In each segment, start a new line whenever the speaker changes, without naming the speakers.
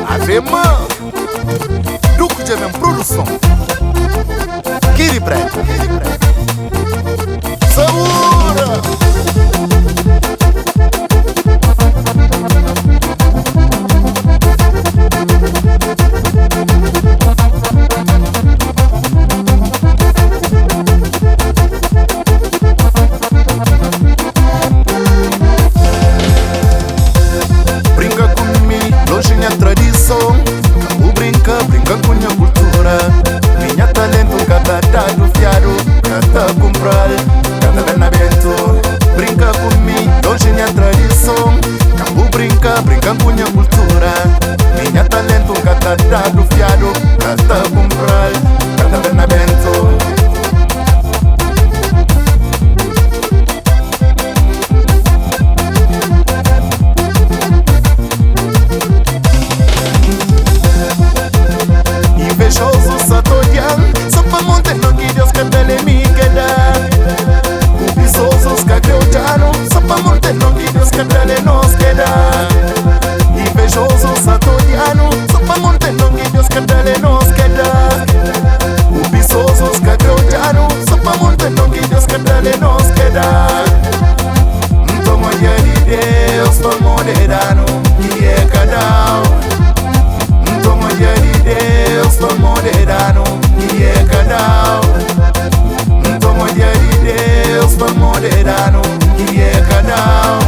Avem Duco de Avem Produção Kiri Brad Saúra Brinca com minha cultura, minha talento, cada dado fiado, cada comprar, cada benabento. Brinca comigo, longe minha tradição. Cambu brinca com minha cultura, minha talento, cada dado fiado, cada comprar, cada benabento. Invejoso satorian, só pra monte no que Deus quer dele me queda. Cobiçosos cagreudiano, só pra monte no que Deus quer dele nos queda. Invejoso satoriano, só pra monte no que Deus quer dele nos queda. Cobiçosos cagreudiano, só pra monte no que Deus quer dele nos queda. Tomo de Deus, tomo de dano, e é cada Tomo de Deus, tomo de dano, e é cada Tomo de Deus, tomo de dano, e é cada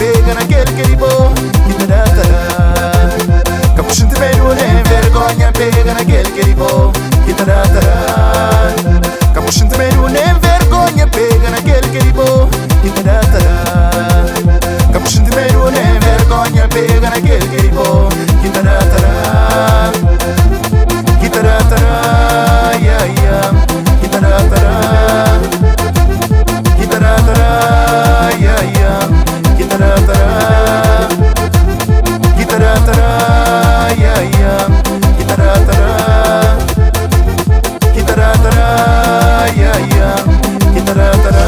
pega naquele que ribou, que te dá tará. Capuchinho de medo nem vergonha, pega naquele que ribou, que te dá tará. Capuchinho de medo nem vergonha, pega naquele que ribou, que te dá tará. Capuchinho de medo nem vergonha, pega naquele que ribou, que te dá tará. Que te dá tará, yeah, yeah. Que te dá tará. Que te dá tará, yeah, yeah. Gitaratara, gitaratara, yeah, yeah. Gitaratara, gitaratara, yeah, yeah. Gitaratara.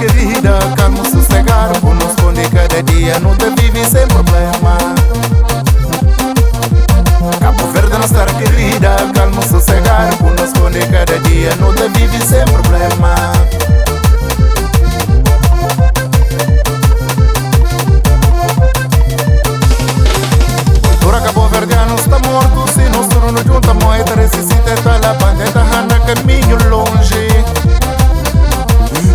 Querida, calmo, sossegado, conosco de cada dia, não te vive sem problema. Cabo Verde, nossa querida, calmo, sossegado, conosco de cada dia, não te vive sem problema. Cultura Cabo Verdeano está morto, se nós não junta moeda, ressuscita, tá lá, bandeta, anda caminho longe.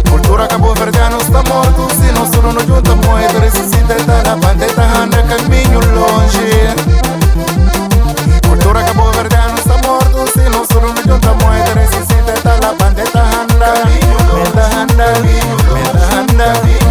Cultura Cabo Verdeano está morto, se não soro no junta moeda, ressuscita, tá na bandeta, anda caminho longe. Cultura Cabo Verdeano está morto, se não soro no junta moeda, ressuscita, tá na bandeta, anda, menda, anda, menda, anda.